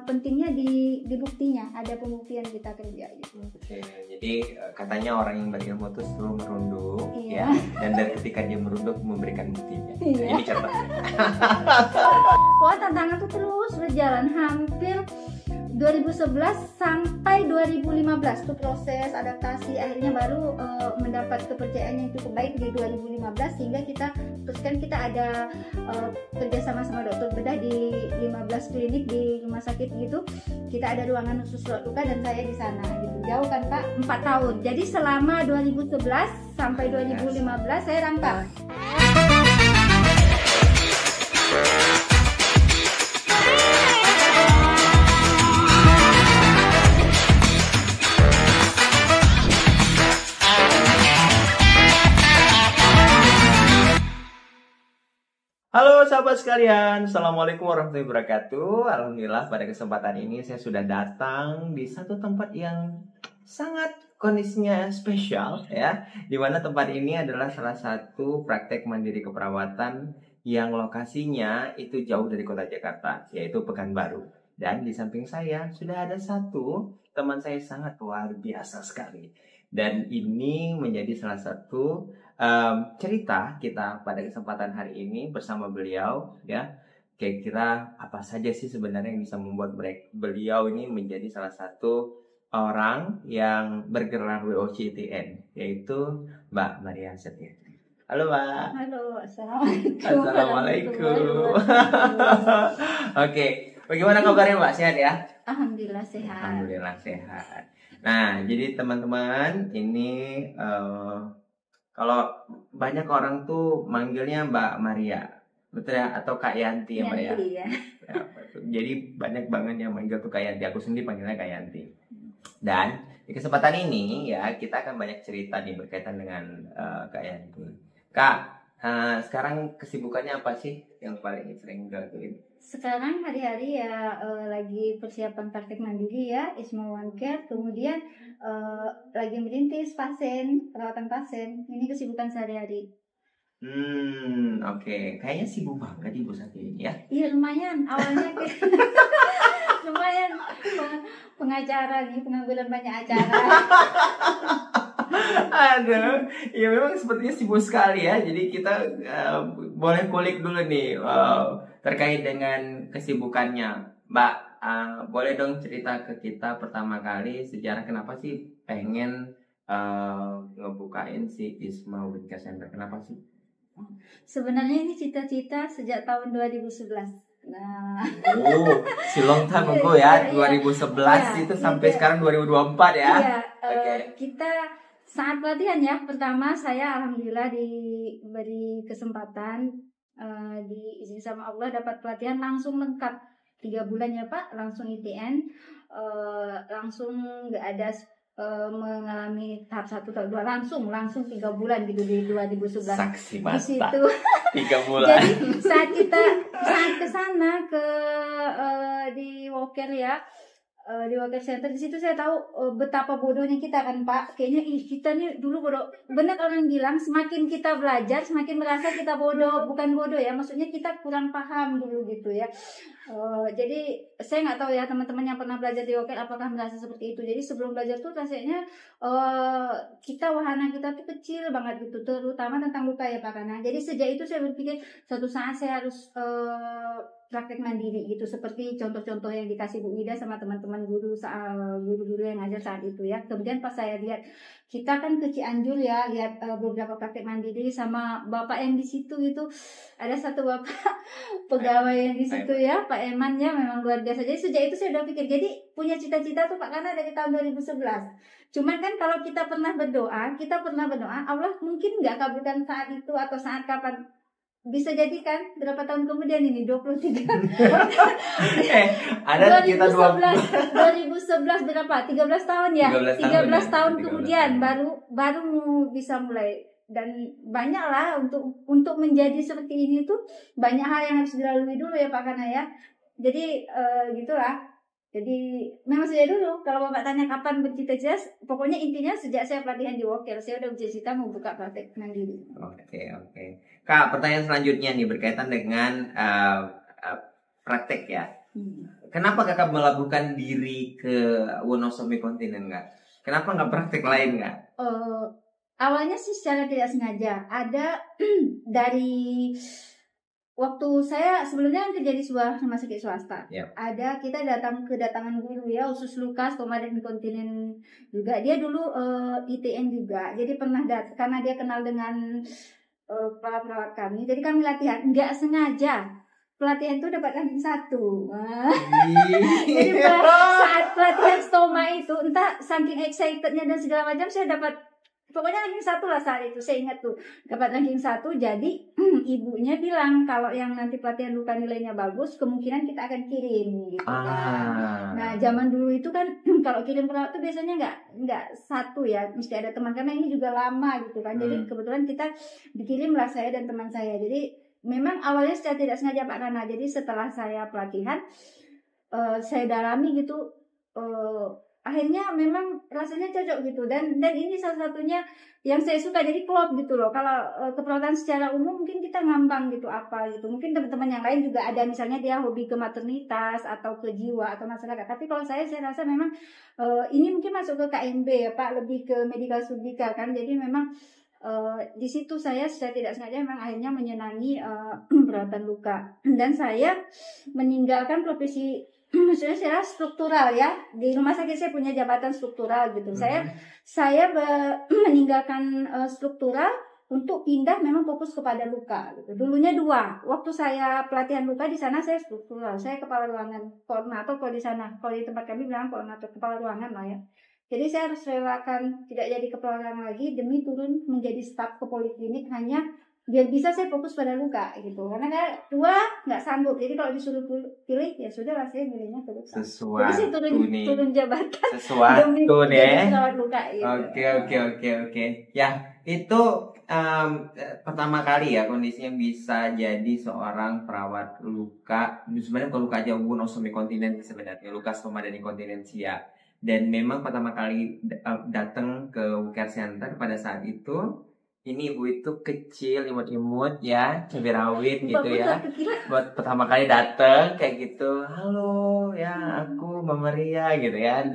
pentingnya di buktinya, ada pembuktian kita kerja gitu. Oke, jadi katanya orang yang berilmu itu selalu merunduk, Iya. ya, dan dari ketika dia merunduk memberikan buktinya. Iya. Ini contohnya. Wah, tantangan tuh terus berjalan hampir 2011 sampai 2015 tuh proses adaptasi, akhirnya baru mendapat kepercayaan yang cukup baik di 2015 sehingga kita teruskan kita ada kerja sama dokter bedah di 15 klinik di rumah sakit gitu. Kita ada ruangan khusus luka dan saya di sana gitu. Jauh kan Pak, 4 tahun. Jadi selama 2011 sampai 2015 saya rangkap. Halo sahabat sekalian, Assalamualaikum warahmatullahi wabarakatuh. Alhamdulillah pada kesempatan ini saya sudah datang di satu tempat yang sangat kondisinya spesial ya. Dimana tempat ini adalah salah satu praktek mandiri keperawatan yang lokasinya itu jauh dari kota Jakarta, yaitu Pekanbaru. Dan di samping saya sudah ada satu teman saya sangat luar biasa sekali. Dan ini menjadi salah satu cerita kita pada kesempatan hari ini bersama beliau ya. Kira-kira apa saja sih sebenarnya yang bisa membuat beliau ini menjadi salah satu orang yang bergelar WOCTN, yaitu Mbak Maria Setia. Halo Mbak. Halo, assalamualaikum. Assalamualaikum. Oke, bagaimana kabarnya Mbak? Sehat ya? Alhamdulillah sehat. Alhamdulillah sehat. Nah, jadi teman-teman ini kalau banyak orang tuh manggilnya Mbak Maria, betul ya? Atau Kak Yanti ya Mbak ya? Yanti, ya. Ya, jadi banyak banget yang manggil tuh Kak Yanti. Aku sendiri panggilnya Kak Yanti. Dan di kesempatan ini ya kita akan banyak cerita nih berkaitan dengan Kak Yanti. Kak, sekarang kesibukannya apa sih yang paling sering dilakuin? Sekarang hari-hari ya lagi persiapan praktek mandiri ya, Isma One Care, kemudian lagi merintis perawatan pasien. Ini kesibukan sehari-hari. Oke. Kayaknya sibuk banget Ibu saat ini ya. Iya lumayan, awalnya lumayan pengacara nih, pengangguran banyak acara. Aduh, ya memang sepertinya sibuk sekali ya. Jadi kita boleh kulik dulu nih terkait dengan kesibukannya, Mbak. Boleh dong cerita ke kita pertama kali sejarah kenapa sih pengen ngebukain si Isma One Care Center? Kenapa sih? Sebenarnya ini cita-cita sejak tahun 2011. Nah, si long time ago ya, 2011 itu sampai sekarang 2024 ya. Iya, kita saat pelatihan ya, pertama saya alhamdulillah diberi kesempatan diizin sama Allah dapat pelatihan langsung lengkap 3 bulan ya Pak, langsung ITN, langsung nggak ada mengalami tahap 1 tahap 2, langsung 3 bulan gitu di 2011. Saksi mata. Di situ 3 bulan. Jadi saat ke sana di Woker ya, di Woker Center, di situ saya tahu betapa bodohnya kita kan Pak. Kayaknya kita nih dulu bodoh. Benar orang bilang semakin kita belajar semakin merasa kita bodoh. Bukan bodoh ya, maksudnya kita kurang paham dulu gitu ya. Jadi saya nggak tahu ya teman-teman yang pernah belajar di Woker apakah merasa seperti itu. Jadi sebelum belajar tuh rasanya wahana kita tuh kecil banget gitu, terutama tentang luka ya Pak Kana. Jadi sejak itu saya berpikir suatu saat saya harus praktek mandiri gitu, seperti contoh-contoh yang dikasih Bu Ida sama teman-teman guru-guru yang ngajar saat itu ya. Kemudian pas saya lihat, kita kan ke Cianjur ya, lihat beberapa praktek mandiri sama bapak yang di situ itu, ada satu bapak pegawai yang di situ ya, Pak Eman ya, memang luar biasa. Jadi sejak itu saya udah pikir, jadi punya cita-cita tuh Pak karena dari tahun 2011. Cuman kan kalau kita pernah berdoa, Allah mungkin nggak kabulkan saat itu atau saat kapan. Bisa jadi kan berapa tahun kemudian ini 23 ada kita 2011 berapa 13 tahun ya 13 tahun kemudian baru bisa mulai. Dan banyak lah untuk menjadi seperti ini tuh banyak hal yang harus dilalui dulu ya Pak Kana ya. Jadi gitulah. Jadi memang sejak dulu kalau Bapak tanya kapan bercita-cita, pokoknya intinya sejak saya pelatihan di Woker saya udah bercita-cita mau buka praktek mandiri. Oke. Kak, pertanyaan selanjutnya nih berkaitan dengan praktek ya. Kenapa kakak melakukan diri ke Wonosobo kontinen nggak? Kenapa nggak praktek lain nggak? Awalnya sih secara tidak sengaja. Ada dari waktu saya sebelumnya kan kerja di sebuah rumah sakit swasta. Yep. Ada kita kedatangan guru ya, khusus Lukas Stoma dan Inkontinens juga. Dia dulu ITN juga. Jadi pernah karena dia kenal dengan perawat kami. Jadi kami latihan nggak sengaja. Pelatihan itu dapat ranking 1. Jadi saat pelatihan stoma itu entah saking excitednya dan segala macam saya dapat pokoknya ranking 1 lah saat itu. Saya ingat tuh dapat ranking 1. Jadi ibunya bilang kalau yang nanti pelatihan luka nilainya bagus kemungkinan kita akan kirim gitu kan. Nah zaman dulu itu kan kalau kirim perawat tuh biasanya nggak satu ya, mesti ada teman karena ini juga lama gitu kan. Jadi kebetulan kita dikirim lah saya dan teman saya. Jadi memang awalnya secara tidak sengaja Pak Rana. Jadi setelah saya pelatihan, saya dalami gitu, akhirnya memang rasanya cocok gitu. Dan ini salah satunya yang saya suka. Jadi klop gitu loh. Kalau keperawatan secara umum mungkin kita ngambang gitu apa gitu. Mungkin teman-teman yang lain juga ada misalnya dia hobi ke maternitas atau ke jiwa atau masyarakat. Tapi kalau saya rasa memang ini mungkin masuk ke KMB ya Pak, lebih ke medical surgical kan. Jadi memang di situ saya secara tidak sengaja memang akhirnya menyenangi perawatan luka dan saya meninggalkan profesi maksudnya secara struktural ya. Di rumah sakit saya punya jabatan struktural gitu. Saya meninggalkan struktural untuk pindah memang fokus kepada luka gitu. Dulunya 2. Waktu saya pelatihan luka di sana saya struktural. Saya kepala ruangan koordinator kalau di sana. Kalau di tempat kami bilang koordinator kepala ruangan lah ya. Jadi saya harus relakan tidak jadi kepala ruangan lagi demi turun menjadi staf ke poliklinik hanya biar bisa saya fokus pada luka gitu. Karena kan 2 nggak sanggup. Jadi kalau disuruh pilih ya sudah lah saya milihnya ke luka. Sesuatu jadi saya turun jabatan. Sesuatu nih. Luka, gitu. Oke. Ya itu pertama kali ya kondisinya bisa jadi seorang perawat luka. Sebenarnya bukan luka aja, Wonosobo kontinen sebenarnya luka stoma dan inkontinensia. Dan memang pertama kali datang ke Care Center pada saat itu, ini ibu itu kecil, imut-imut ya, cabai rawit gitu ya. Buat pertama kali datang kayak gitu, halo ya aku Mama Ria gitu ya.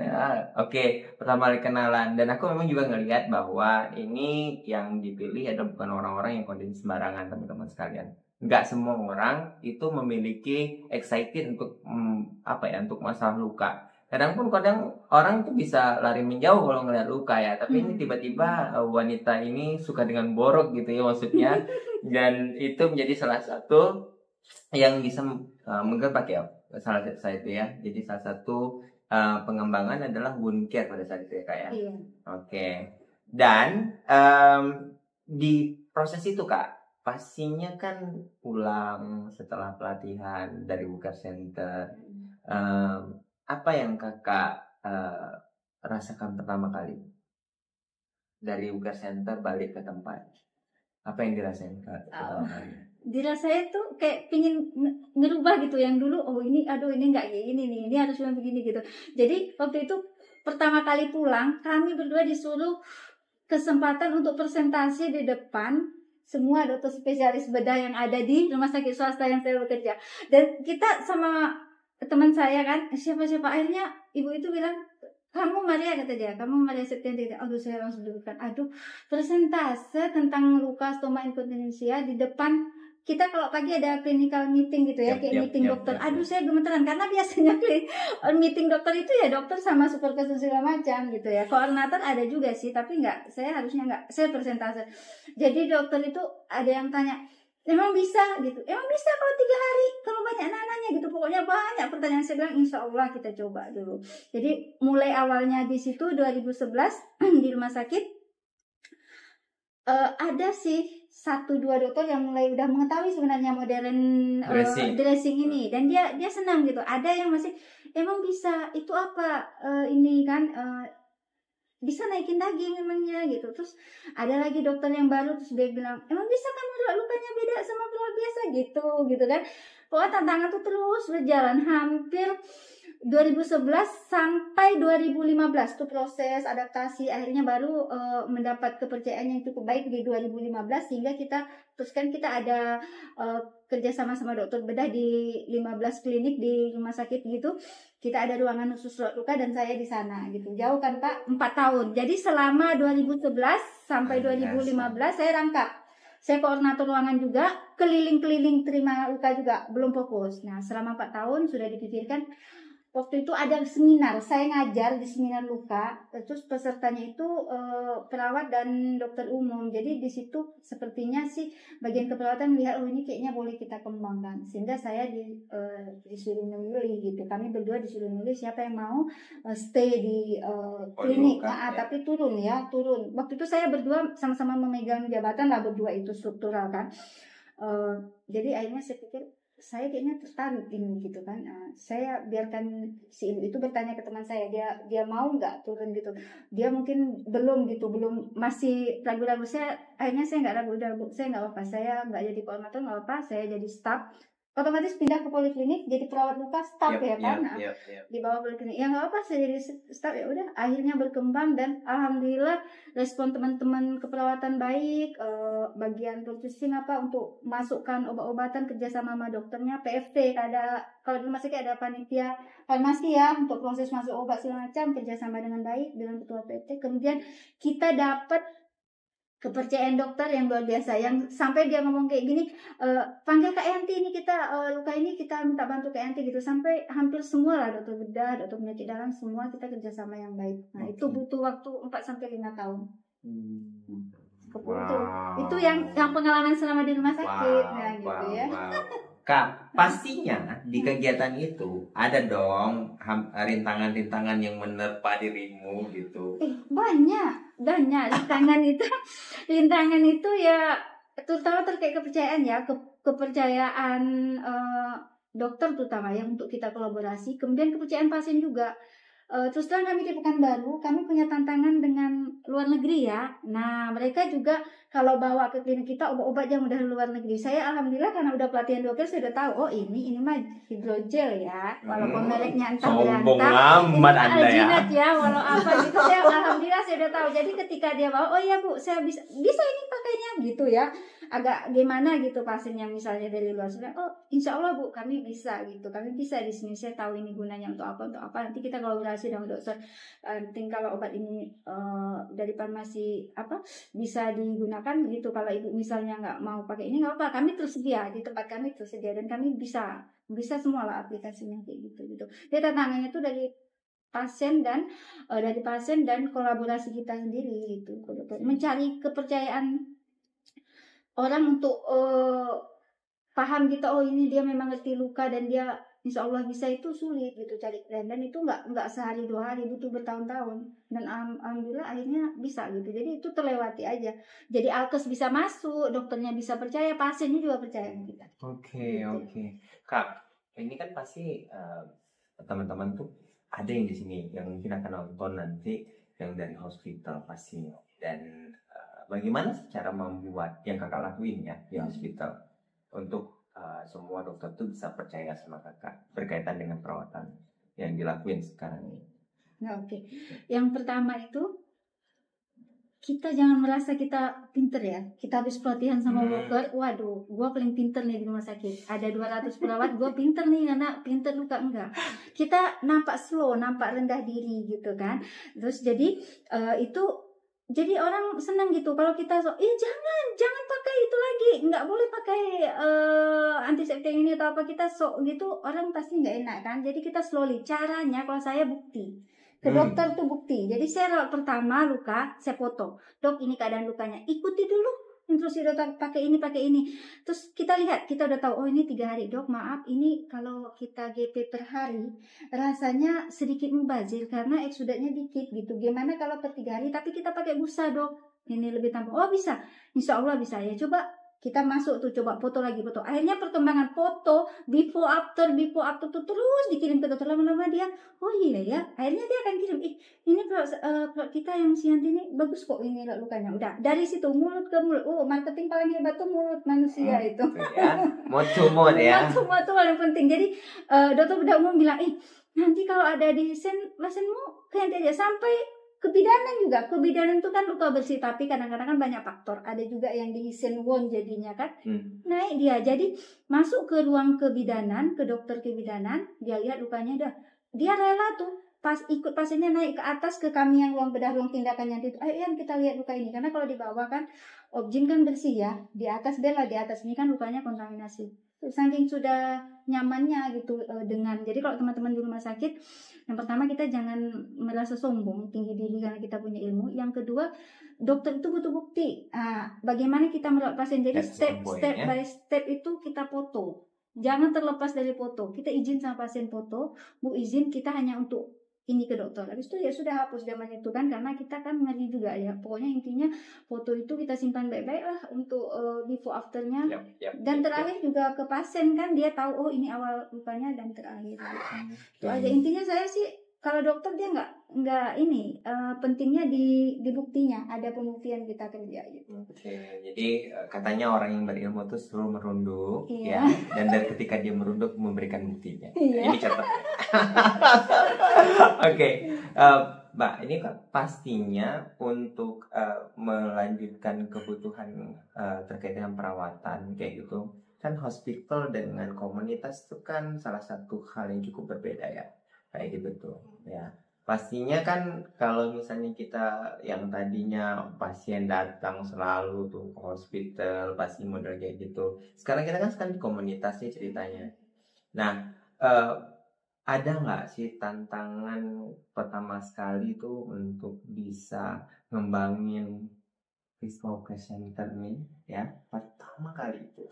Oke, pertama kali kenalan. Dan aku memang juga ngelihat bahwa ini yang dipilih adalah bukan orang-orang yang kondisi sembarangan teman-teman sekalian. Nggak semua orang itu memiliki excited untuk untuk masalah luka. Kadang orang tuh bisa lari menjauh kalau ngeliat luka ya. Tapi ini tiba-tiba wanita ini suka dengan borok gitu ya maksudnya. Dan itu menjadi salah satu yang bisa menggerak ya salah satu ya. Jadi salah satu pengembangan adalah wound care pada saat itu ya Kak ya. Iya. Oke. Dan di proses itu Kak, pastinya kan pulang setelah pelatihan dari Care Center. Apa yang kakak rasakan pertama kali dari Care Center balik ke tempat? Apa yang dirasain kak pertama kali? Dirasanya tuh kayak pingin ngerubah gitu. Yang dulu ini nggak kayak gini nih, ini harus begini gitu. Jadi waktu itu pertama kali pulang kami berdua disuruh kesempatan untuk presentasi di depan semua dokter spesialis bedah yang ada di rumah sakit swasta yang saya bekerja. Dan kita sama teman saya kan siapa akhirnya ibu itu bilang kamu Maria kata dia, kamu Maria Septianti. Aduh saya langsung dudukkan. Presentase tentang luka stoma inkontinensia di depan kita. Kalau pagi ada clinical meeting gitu ya, kayak meeting dokter. Saya gemeteran karena biasanya meeting dokter itu ya dokter sama supervisor segala macam gitu ya. Koordinator ada juga sih, tapi saya harusnya nggak, saya presentase. Jadi dokter itu ada yang tanya, emang bisa gitu? Emang bisa kalau 3 hari? Kalau banyak anak-anaknya gitu, pokoknya banyak pertanyaan. Saya bilang insya Allah kita coba dulu. Jadi mulai awalnya di situ 2011 di rumah sakit ada sih 1-2 dokter yang mulai udah mengetahui sebenarnya modern dressing ini, dan dia senang gitu. Ada yang masih emang bisa itu apa ini kan bisa naikin daging emangnya gitu. Terus ada lagi dokter yang baru, terus dia bilang emang bisa kan lukanya beda sama perawat biasa gitu kan. Pokoknya tantangan tuh terus berjalan hampir 2011 sampai 2015 tuh proses adaptasi, akhirnya baru mendapat kepercayaan yang cukup baik di 2015 sehingga kita teruskan kita ada kerjasama sama dokter bedah di 15 klinik di rumah sakit gitu. Kita ada ruangan khusus luka dan saya di sana gitu. Jauh kan Pak, 4 tahun. Jadi selama 2011 sampai 2015 saya rangkap. Saya koordinator ruangan juga, keliling-keliling terima luka juga, belum fokus. Nah, selama 4 tahun sudah dipikirkan. Waktu itu ada seminar, saya ngajar di seminar luka, terus pesertanya itu perawat dan dokter umum. Jadi di situ sepertinya sih bagian keperawatan melihat, oh ini kayaknya boleh kita kembangkan. Sehingga saya disuruh memilih gitu. Kami berdua disuruh memilih siapa yang mau stay di klinik. Tapi turun. Waktu itu saya berdua sama-sama memegang jabatan lah, berdua itu struktural kan. Jadi akhirnya saya pikir, saya kayaknya tertarik ini gitu kan. Saya biarkan si ibu itu bertanya ke teman saya, dia mau nggak turun gitu. Dia mungkin belum masih ragu-ragu. Akhirnya saya nggak ragu-ragu, saya nggak apa-apa, saya nggak jadi koordinator nggak apa-apa, saya jadi staff. Otomatis pindah ke poliklinik jadi perawat luka staff di bawah poliklinik. Ya nggak apa, saya jadi staff, ya udah. Akhirnya berkembang dan alhamdulillah respon teman-teman keperawatan baik. Bagian purchasing untuk masukkan obat-obatan kerjasama sama dokternya, PFT kalau di rumah sakit ada panitia farmasi ya untuk proses masuk obat segala macam, kerjasama dengan baik dengan ketua PFT. Kemudian kita dapat kepercayaan dokter yang luar biasa, yang sampai dia ngomong kayak gini, panggil Kak Yanti ini, kita luka ini kita minta bantu Kak Yanti gitu. Sampai hampir semua lah, dokter bedah, dokter penyakit dalam, semua kita kerjasama yang baik. Nah itu butuh waktu 4-5 tahun. Itu yang pengalaman selama di rumah sakit. Gitu ya. Kak, pastinya di kegiatan itu ada dong rintangan-rintangan yang menerpa dirimu gitu. Banyak rintangan itu ya, terutama terkait kepercayaan ya, kepercayaan dokter terutama ya untuk kita kolaborasi, kemudian kepercayaan pasien juga. Terus terang kami di Pekanbaru, kami punya tantangan dengan luar negeri ya. Nah mereka juga kalau bawa ke klinik kita obat-obat yang udah luar negeri. Saya alhamdulillah karena udah pelatihan dokter, saya udah tahu, oh ini mah hidrogel ya, walaupun mereknya entah berantah, Alginat ya, walau apa gitu. Saya alhamdulillah saya udah tahu. Jadi ketika dia bawa, oh iya Bu, saya bisa ini pakainya gitu ya. Agak gimana gitu pasiennya misalnya dari luar, oh insya Allah Bu kami bisa gitu, kami bisa di sini, saya tahu ini gunanya untuk apa, nanti kita kolaborasi dengan dokter, nanti kalau obat ini dari farmasi bisa digunakan gitu, kalau ibu misalnya nggak mau pakai ini nggak apa, kami tersedia di tempat kami tersedia dan kami bisa semua lah aplikasinya kayak gitu. Jadi tantangannya itu dari pasien dan kolaborasi kita sendiri gitu, mencari kepercayaan orang untuk paham kita, oh ini dia memang ngerti luka dan dia insya Allah bisa, itu sulit gitu cari klien, dan itu nggak sehari 2 hari, butuh bertahun-tahun, dan alhamdulillah akhirnya bisa gitu. Jadi itu terlewati aja, jadi alkes bisa masuk, dokternya bisa percaya, pasiennya juga percaya kita. Oke. Kak, ini kan pasti teman-teman tuh ada yang di sini yang mungkin akan nonton nanti yang dari hospital pastinya, dan bagaimana cara membuat yang kakak lakuin ya di hospital untuk semua dokter tuh bisa percaya sama kakak berkaitan dengan perawatan yang dilakuin sekarang ini? Oke. Yang pertama itu kita jangan merasa kita pinter ya. Kita habis pelatihan sama dokter, waduh, gue paling pinter nih di rumah sakit. Ada 200 perawat, gue pinter nih, karena pinter luka, enggak. Kita nampak slow, nampak rendah diri gitu kan. Terus jadi itu. Jadi orang senang gitu kalau kita jangan pakai itu lagi, nggak boleh pakai antiseptik ini atau apa, kita gitu, orang pasti nggak enak kan. Jadi kita slowly, caranya kalau saya bukti ke dokter tuh bukti. Jadi saya rawat pertama luka, saya foto, dok ini keadaan lukanya, ikuti dulu instruksi dokter, pakai ini. Terus kita lihat, kita udah tahu, oh ini 3 hari dok, maaf ini kalau kita GP per hari rasanya sedikit mubazir karena eksudatnya dikit gitu. Gimana kalau per 3 hari tapi kita pakai busa dok, ini lebih tampung? Oh bisa, insya Allah bisa ya. Coba Kita masuk tuh coba foto lagi foto. Akhirnya perkembangan foto before after tuh terus dikirim ke dokter. Lama-lama dia, oh iya ya. Akhirnya dia akan kirim, ini produk kita yang si Yanti ini bagus kok ini lukanya. Udah dari situ mulut ke mulut. Oh, marketing paling hebat tuh mulut manusia itu. Ya, mouth to mouth ya. Mouth to paling penting. Jadi dokter bedah umum bilang, nanti kalau ada di pasienmu kayak aja sampai kebidanan juga. Kebidanan itu kan luka bersih, tapi kadang-kadang kan banyak faktor. Ada juga yang di wound jadinya kan. Naik dia. Jadi masuk ke ruang kebidanan, ke dokter kebidanan, dia lihat lukanya dah. Dia rela tuh pas ikut pasiennya naik ke atas ke kami yang ruang bedah, ruang tindakannya itu. Ayo yang kita lihat luka ini. Karena kalau di bawah kan objin kan bersih ya. Di atas bela, di atas ini kan lukanya kontaminasi. Saking sudah nyamannya gitu dengan. Jadi kalau teman-teman di rumah sakit, yang pertama kita jangan merasa sombong tinggi diri karena kita punya ilmu. Yang kedua, dokter itu butuh bukti. Bagaimana kita merawat pasien. Jadi step by step itu kita foto. Jangan terlepas dari foto. Kita izin sama pasien foto, Bu izin kita hanya untuk ini ke dokter. Habis itu ya sudah hapus zaman itu kan, karena kita kan ngeri juga ya. Pokoknya intinya foto itu kita simpan baik-baik lah untuk before afternya. Dan terakhir juga ke pasien kan, dia tahu oh ini awal lukanya dan terakhir. Itu aja intinya. Saya sih kalau dokter dia nggak ini pentingnya di buktinya, ada pembuktian kita kerja gitu. Oke, jadi katanya orang yang berilmu itu selalu merunduk, ya, dan dari ketika dia merunduk memberikan buktinya. Ini contoh. Oke, Mbak, ini pastinya untuk melanjutkan kebutuhan terkait dengan perawatan kayak gitu, kan hospital dengan komunitas itu kan salah satu hal yang cukup berbeda ya. Kayak gitu tuh ya, pastinya kan kalau misalnya kita yang tadinya pasien datang selalu tuh ke hospital pasti model kayak gitu, sekarang kita kan sekarang di komunitasnya ceritanya. Nah, ada nggak sih tantangan pertama sekali tuh untuk bisa ngembangin Wisma Center nih ya, pertama kali itu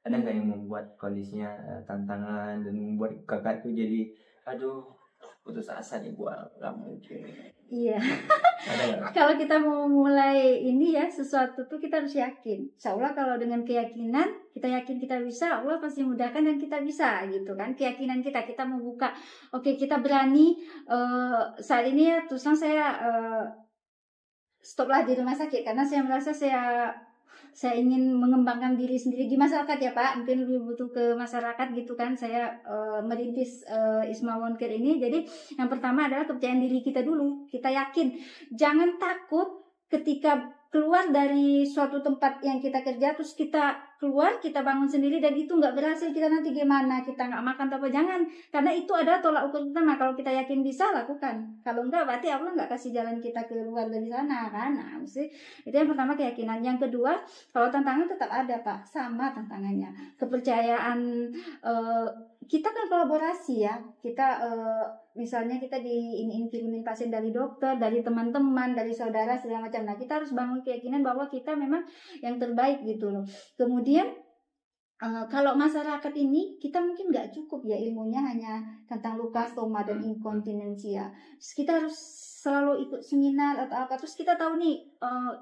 ada nggak yang membuat kondisinya tantangan dan membuat kakak tuh jadi aduh putus asa nih, gua nggak mungkin. Iya. Kalau kita mau mulai ini ya sesuatu tuh kita harus yakin. Insya Allah kalau dengan keyakinan kita yakin kita bisa, Allah pasti mudahkan dan kita bisa gitu kan. Keyakinan kita mau buka. Oke, kita berani saat ini ya terus terang saya stoplah di rumah sakit karena saya merasa saya ingin mengembangkan diri sendiri di masyarakat ya Pak, mungkin lebih butuh ke masyarakat gitu kan. Saya merintis Isma Wound Care ini. Jadi yang pertama adalah kepercayaan diri kita dulu. Kita yakin, jangan takut ketika keluar dari suatu tempat yang kita kerja terus kita keluar, kita bangun sendiri dan itu nggak berhasil, kita nanti gimana, kita nggak makan apa, jangan, karena itu adalah tolak ukur pertama. Kalau kita yakin bisa, lakukan. Kalau enggak berarti Allah nggak kasih jalan kita keluar dari sana kan. Nah, mesti itu yang pertama, keyakinan. Yang kedua, kalau tantangan tetap ada Pak, sama tantangannya, kepercayaan. Kita kan kolaborasi ya, kita misalnya kita kirimin pasien dari dokter, dari teman-teman, dari saudara segala macam. Nah, kita harus bangun keyakinan bahwa kita memang yang terbaik gitu loh. Kemudian kalau masyarakat ini kita mungkin nggak cukup ya ilmunya hanya tentang luka, stoma dan inkontinensia. Kita harus selalu ikut seminar atau apa. Terus kita tahu nih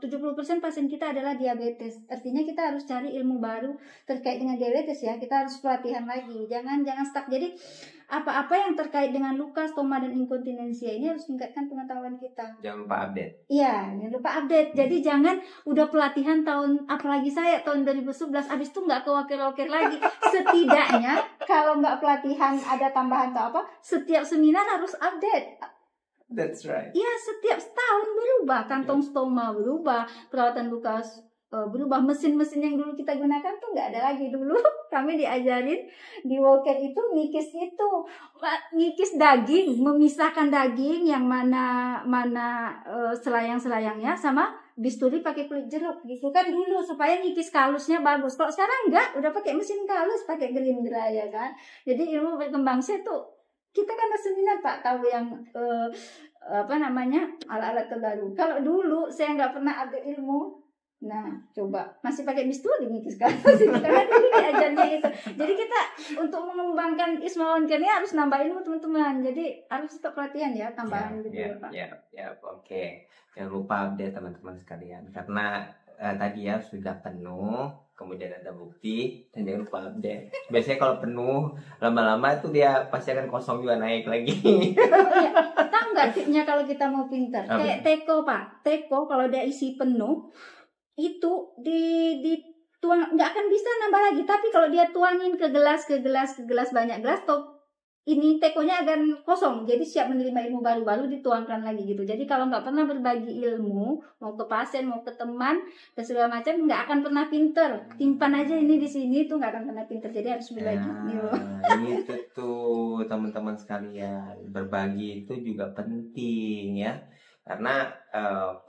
70% pasien kita adalah diabetes. Artinya kita harus cari ilmu baru terkait dengan diabetes ya. Kita harus pelatihan lagi. Jangan stuck. Jadi apa-apa yang terkait dengan luka, stoma dan inkontinensia ini harus tingkatkan pengetahuan kita. Jangan lupa update. Iya, jangan lupa update. Jadi jangan udah pelatihan tahun, apalagi saya tahun 2011, abis itu nggak kewakil-wakil lagi. Setidaknya kalau nggak pelatihan ada tambahan atau apa, setiap seminar harus update. That's right. Iya, setiap tahun berubah, kantong stoma berubah, perawatan luka berubah, mesin-mesin yang dulu kita gunakan tuh nggak ada lagi. Dulu kami diajarin di Walker itu ngikis daging, memisahkan daging yang mana selayang-selayangnya sama bisturi pakai kulit jeruk gitu kan dulu, supaya ngikis kalusnya bagus. Kalau sekarang enggak, udah pakai mesin kalus, pakai gerindra ya kan. Jadi ilmu berkembang tuh kita kan seminar Pak, tahu yang alat-alat terbaru. Kalau dulu saya nggak pernah ada ilmu. Nah, coba masih pakai bisturi ngikis kalus karena dulu diajarnya itu. Jadi kita untuk mengembangkan Isma Wound Care ini harus nambah ilmu teman-teman. Jadi harus tetap pelatihan ya, tambahan gitu ya Pak. Ya, oke. Jangan lupa update teman-teman sekalian karena tadi ya sudah penuh kemudian ada bukti, dan jangan lupa update. Biasanya kalau penuh lama-lama itu dia pasti akan kosong juga, naik lagi. Iya, tahu nggak tipnya kalau kita mau pinter? Apa? Kayak teko Pak, teko kalau dia isi penuh itu dituang, nggak akan bisa nambah lagi. Tapi kalau dia tuangin ke gelas banyak gelas, ini tekonya akan kosong, jadi siap menerima ilmu baru dituangkan lagi gitu. Jadi kalau nggak pernah berbagi ilmu, mau ke pasien, mau ke teman dan segala macam, nggak akan pernah pinter. Timpan aja ini di sini tuh nggak akan pernah pinter. Jadi harus berbagi. Ini tuh teman-teman sekalian, berbagi itu juga penting ya. Karena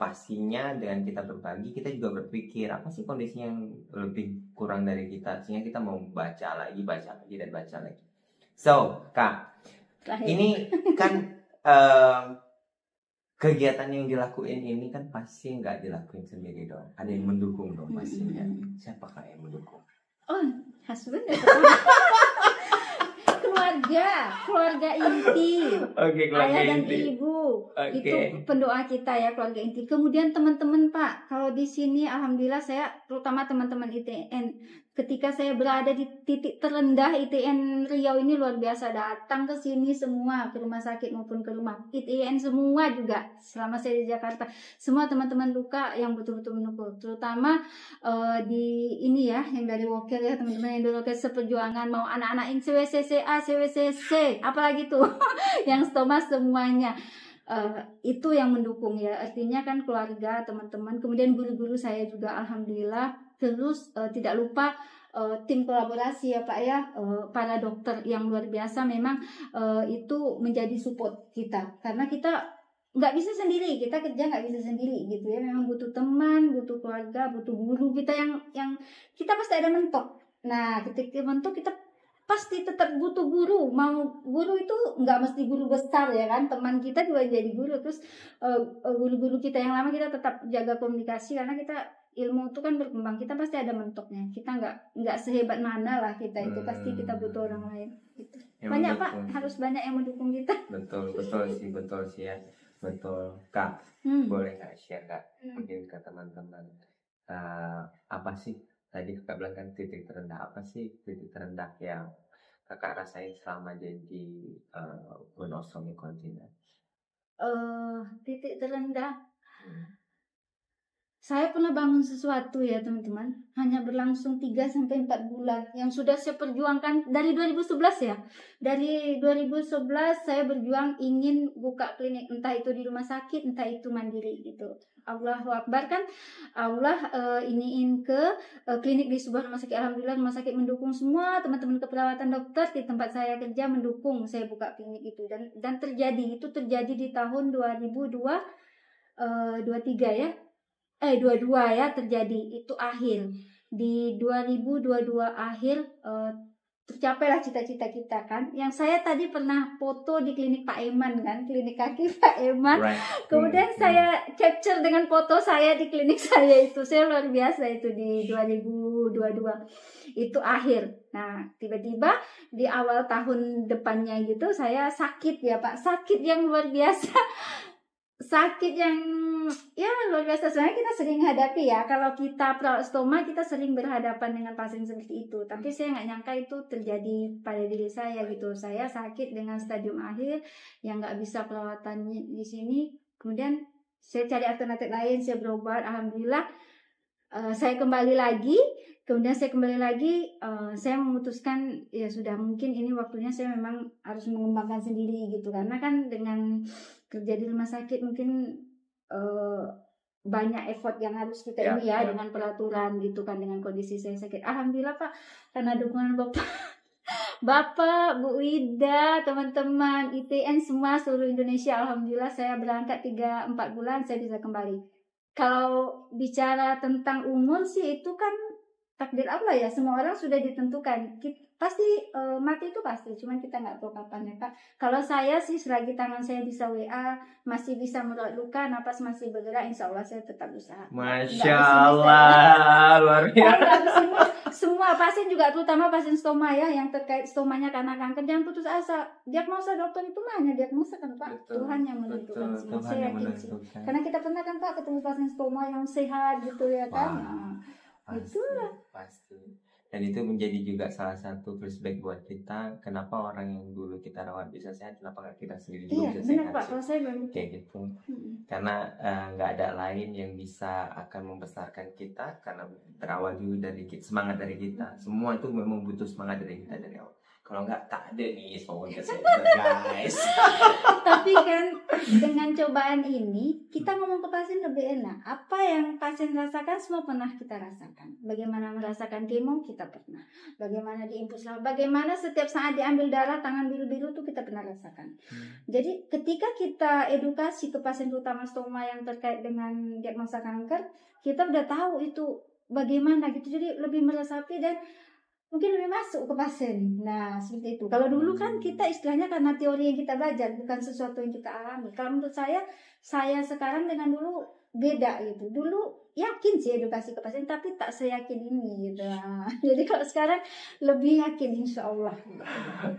pastinya dengan kita berbagi, kita juga berpikir apa sih kondisi yang lebih kurang dari kita, sehingga kita mau baca lagi dan baca lagi. So, Kak, ini kan kegiatan yang dilakuin ini kan pasti nggak dilakuin sendiri dong. Ada yang mendukung dong pastinya. Siapa Kak yang mendukung? Oh, husband ya. keluarga inti. Oke, keluarga ayah dan inti. ibu. Oke. Itu pendoa kita ya, keluarga inti. Kemudian teman-teman Pak, kalau di sini alhamdulillah saya, terutama teman-teman ITN, ketika saya berada di titik terendah ITN Riau ini luar biasa, datang ke sini semua, ke rumah sakit maupun ke rumah ITN semua juga selama saya di Jakarta, semua teman-teman luka yang betul-betul mendukung, terutama di ini ya, yang dari wakil ya, teman-teman yang dari wakil seperjuangan, mau anak-anak yang CWCCA, CWCC, apalagi tuh yang stoma semuanya. Itu yang mendukung ya, artinya kan keluarga, teman-teman, kemudian guru-guru saya juga alhamdulillah. Terus tidak lupa tim kolaborasi ya Pak ya, para dokter yang luar biasa memang itu menjadi support kita, karena kita nggak bisa sendiri, kita kerja nggak bisa sendiri gitu ya, memang butuh teman, butuh keluarga, butuh guru kita yang kita pasti ada mentok. Nah ketika mentok kita pasti tetap butuh guru. Mau guru itu nggak mesti guru besar ya kan, teman kita juga jadi guru. Terus guru-guru kita yang lama kita tetap jaga komunikasi, karena kita ilmu itu kan berkembang, kita pasti ada mentoknya, kita nggak sehebat mana lah kita itu, pasti kita butuh orang lain gitu. Banyak Pak, harus banyak yang mendukung kita. Betul sih ya, betul Kak. Boleh nggak share Kak, mungkin ke teman-teman, apa sih tadi Kakak bilang kan titik terendah, apa sih titik terendah yang Kakak rasain selama jadi Unosomi Kontinen? Titik terendah, saya pernah bangun sesuatu ya teman-teman, hanya berlangsung 3-4 bulan, yang sudah saya perjuangkan dari 2011 ya. Dari 2011 saya berjuang ingin buka klinik, entah itu di rumah sakit, entah itu mandiri gitu. Allahu Akbar kan, Allah iniin ke klinik di sebuah rumah sakit. Alhamdulillah rumah sakit mendukung, semua teman-teman keperawatan dokter di tempat saya kerja mendukung saya buka klinik itu, dan terjadi di tahun 2023 ya. 22 ya terjadi, itu akhir di 2022 akhir tercapailah cita-cita kita kan, yang saya tadi pernah foto di klinik Pak Eman kan, klinik kaki Pak Eman, right. Kemudian saya capture dengan foto saya di klinik saya itu, saya luar biasa itu di 2022 itu akhir. Nah tiba-tiba di awal tahun depannya gitu saya sakit ya Pak, sakit yang luar biasa. Sakit yang ya luar biasa. Sebenarnya kita sering hadapi ya, kalau kita perawat stoma kita sering berhadapan dengan pasien seperti itu, tapi saya nggak nyangka itu terjadi pada diri saya gitu. Saya sakit dengan stadium akhir yang nggak bisa perawatan di sini, kemudian saya cari alternatif lain, saya berobat, alhamdulillah saya kembali lagi. Kemudian saya kembali lagi, saya memutuskan ya sudah, mungkin ini waktunya saya memang harus mengembangkan sendiri gitu, karena kan dengan kerja di rumah sakit mungkin banyak effort yang harus kita ini ya, dengan peraturan gitu kan, dengan kondisi saya sakit. Alhamdulillah Pak, karena dukungan Bapak, Bu Ida, teman-teman ITN semua seluruh Indonesia, alhamdulillah saya berangkat 3-4 bulan saya bisa kembali. Kalau bicara tentang umur sih itu kan takdir Allah ya, semua orang sudah ditentukan. Pasti mati itu pasti, cuman kita nggak tahu kapan ya Pak. Kalau saya sih selagi tangan saya bisa WA, masih bisa merawat luka, napas masih bergerak, insya Allah saya tetap usaha. Masya Allah, luar biasa. Semua pasien juga, terutama pasien stoma ya, yang terkait stomanya karena kanker, jangan putus asa. Diagnosa dokter itu hanya diagnosa kan Pak, betul, Tuhan yang menentukan semua. Saya yakin sih. Karena kita pernah kan Pak ketemu pasien stoma yang sehat gitu ya kan. Pasti. Dan itu menjadi juga salah satu flashback buat kita, kenapa orang yang dulu kita rawat bisa sehat, kenapa nggak kita sendiri juga bisa benar sehat Pak, sih. kalau saya begitu. Kayak gitu. Karena nggak ada lain yang bisa akan membesarkan kita, karena berawal juga dari semangat dari kita. Semua itu memang butuh semangat dari kita dari awal. Kalau nggak, tak ada nih semangat kesehatan guys. Tapi kan dengan cobaan ini kita ngomong ke pasien lebih enak. Apa yang pasien rasakan semua pernah kita rasakan. Bagaimana merasakan kemo kita pernah. Bagaimana diinfus, bagaimana setiap saat diambil darah tangan biru-biru tuh kita pernah rasakan. Jadi ketika kita edukasi ke pasien terutama stoma yang terkait dengan diagnosa kanker, kita udah tahu itu bagaimana gitu. Jadi lebih meresapi dan mungkin lebih masuk ke pasien. Nah, seperti itu. Kalau dulu kan kita istilahnya karena teori yang kita belajar, bukan sesuatu yang kita alami. Kalau menurut saya sekarang dengan dulu beda gitu. Dulu yakin sih edukasi ke pasien, tapi tak seyakin ini gitu. Nah, jadi kalau sekarang lebih yakin, insya Allah.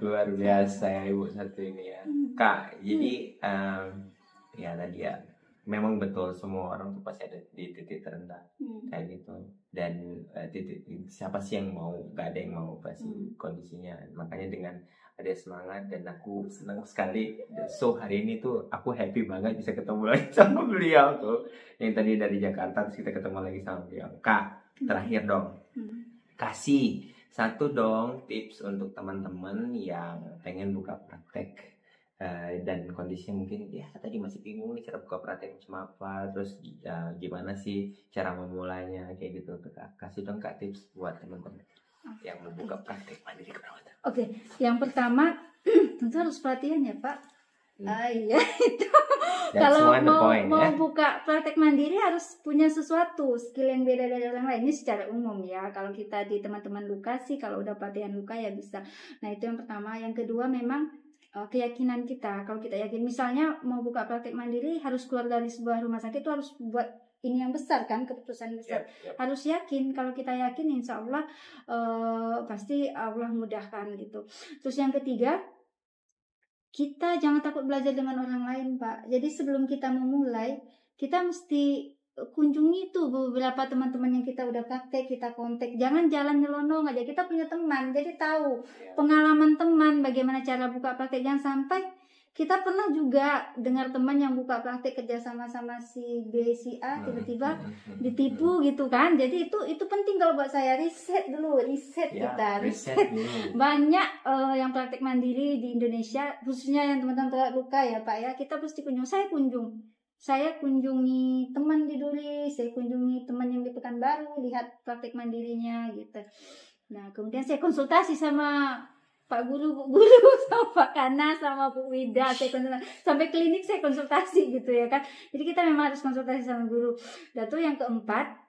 Luar biasa ya Ibu satu ini ya. Kak, jadi ya tadi ya, memang betul semua orang tuh pasti ada di titik terendah kayak gitu. Dan siapa sih yang mau, gak ada yang mau pasti kondisinya. Makanya dengan ada semangat, dan aku senang sekali. So hari ini tuh aku happy banget bisa ketemu lagi sama beliau tuh, yang tadi dari Jakarta, terus kita ketemu lagi sama beliau. Kak, terakhir dong, kasih satu dong tips untuk teman-teman yang pengen buka praktek dan kondisinya mungkin ya tadi masih bingung nih cara buka praktek macam apa, terus gimana sih cara memulainya kayak gitu. Kasih dong Kak tips buat teman-teman yang mau buka praktek mandiri keperawatan. Oke, yang pertama tentu harus pelatihan ya Pak. Iya itu. Kalau mau buka praktek mandiri harus punya sesuatu skill yang beda dari orang lain. Ini secara umum ya. Kalau kita di teman-teman luka sih, kalau udah pelatihan luka ya bisa. Nah itu yang pertama. Yang kedua memang keyakinan kita. Kalau kita yakin misalnya mau buka praktek mandiri harus keluar dari sebuah rumah sakit, itu harus buat ini yang besar kan, keputusan besar. Harus yakin. Kalau kita yakin insya Allah pasti Allah mudahkan gitu. Terus yang ketiga, kita jangan takut belajar dengan orang lain Pak. Jadi sebelum kita memulai, kita mesti kunjungi tuh beberapa teman-teman yang kita udah praktek, kita kontak. Jangan jalan nyelonong aja. Kita punya teman, jadi tahu pengalaman teman bagaimana cara buka praktek. Jangan sampai kita pernah juga dengar teman yang buka praktek kerja sama si B, si A, tiba-tiba ditipu gitu kan. Jadi itu penting kalau buat saya, riset dulu, riset. Banyak yang praktek mandiri di Indonesia, khususnya yang teman-teman luka ya Pak ya, kita pasti saya kunjungi teman di Duri, saya kunjungi teman yang di Pekanbaru, lihat praktek mandirinya gitu. Nah kemudian saya konsultasi sama Pak Guru, Bu Guru, sama Pak Kana, sama Bu Wida, saya konsultasi. Sampai klinik saya konsultasi gitu ya kan. Jadi kita memang harus konsultasi sama guru. Dan tuh yang keempat,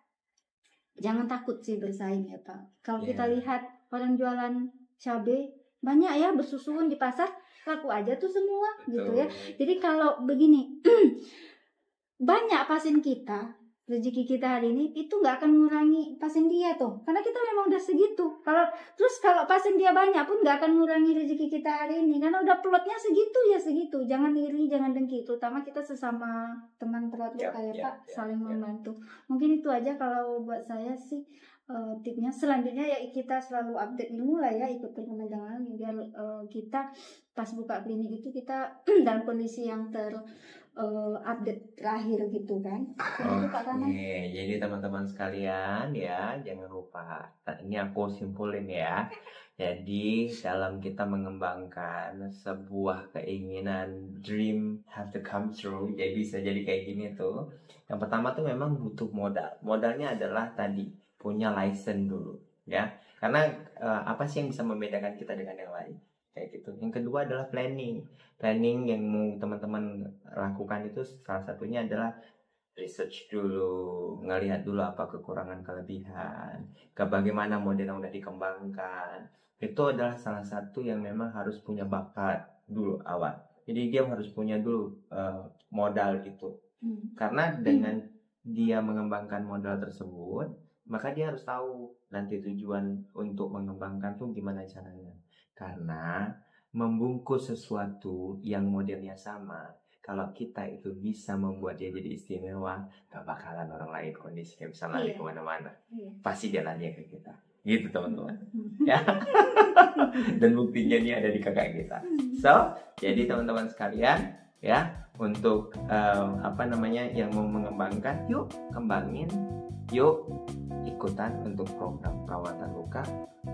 jangan takut sih bersaing ya Pak. Kalau kita lihat orang jualan cabai, banyak ya bersusun di pasar, laku aja tuh semua. Betul. Gitu ya. Jadi kalau begini, banyak pasien kita, rezeki kita hari ini itu nggak akan mengurangi pasien dia tuh, karena kita memang udah segitu. Kalau pasien dia banyak pun nggak akan mengurangi rezeki kita hari ini, karena udah plotnya segitu ya segitu. Jangan iri, jangan dengki, terutama kita sesama teman perawat luka ya Pak, saling membantu. Mungkin itu aja kalau buat saya sih tipnya. Selanjutnya ya kita selalu update ilmu lah ya, ikut perkembangan biar kita pas buka klinik itu kita dalam kondisi yang update terakhir gitu kan. Oke, jadi teman-teman sekalian ya, jangan lupa. Ini aku simpulin ya. Jadi dalam kita mengembangkan sebuah keinginan, dream have to come true. Jadi bisa jadi kayak gini tuh. Yang pertama tuh memang butuh modal. Modalnya adalah tadi punya license dulu ya. Karena apa sih yang bisa membedakan kita dengan yang lain? Kayak gitu. Yang kedua adalah planning yang mau teman-teman lakukan itu salah satunya adalah research dulu, ngelihat dulu apa kekurangan kelebihan, bagaimana model yang udah dikembangkan. Itu adalah salah satu yang memang harus punya bakat dulu awal. Jadi dia harus punya dulu modal itu. Karena dengan dia mengembangkan modal tersebut, maka dia harus tahu nanti tujuan untuk mengembangkan tuh gimana caranya. Karena membungkus sesuatu yang modelnya sama kalau kita itu bisa membuat dia jadi istimewa, gak bakalan orang lain kondisinya bisa lari kemana-mana. Pasti dia lari ke kita. Gitu teman-teman. Ya. Dan buktinya ini ada di kakak kita. So, jadi teman-teman sekalian, ya, untuk yang mau mengembangkan, yuk kembangin, yuk ikutan untuk program perawatan luka,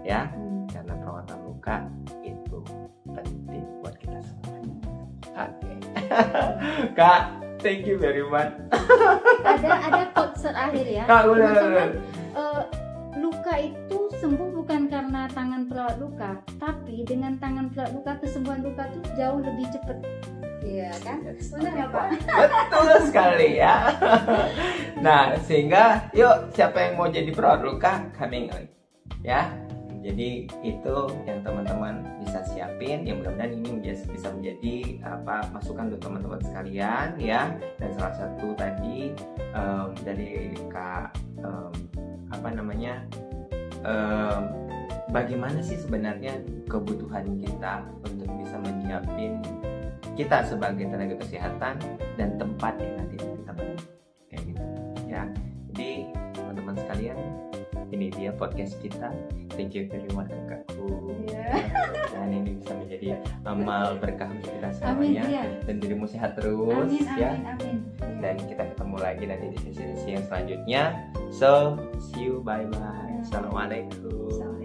ya, karena perawatan luka itu penting buat kita semua. Oke. Kak, thank you very much. Ada quotes terakhir ya. Kak, teman-teman, luka itu sembuh bukan karena tangan perawat luka, tapi dengan tangan perawat luka kesembuhan luka itu jauh lebih cepat. Iya kan? Benar ya Pak? Betul sekali ya. Nah, sehingga yuk siapa yang mau jadi perawat luka, kami ya. Jadi itu yang teman-teman bisa siapin, yang mudah-mudahan ini bisa menjadi masukan untuk teman-teman sekalian ya. Dan salah satu tadi dari Kak bagaimana sih sebenarnya kebutuhan kita untuk bisa menyiapin kita sebagai tenaga kesehatan dan tempat yang nanti kita bangun kayak gitu ya. Jadi teman-teman sekalian, ini dia podcast kita. Thank you very much kakakku. Dan ini bisa menjadi amal berkah untuk kita semuanya. Dan dirimu sehat terus. Amin. Dan kita ketemu lagi nanti di sesi-sesi yang selanjutnya. So, see you, bye bye. Assalamualaikum.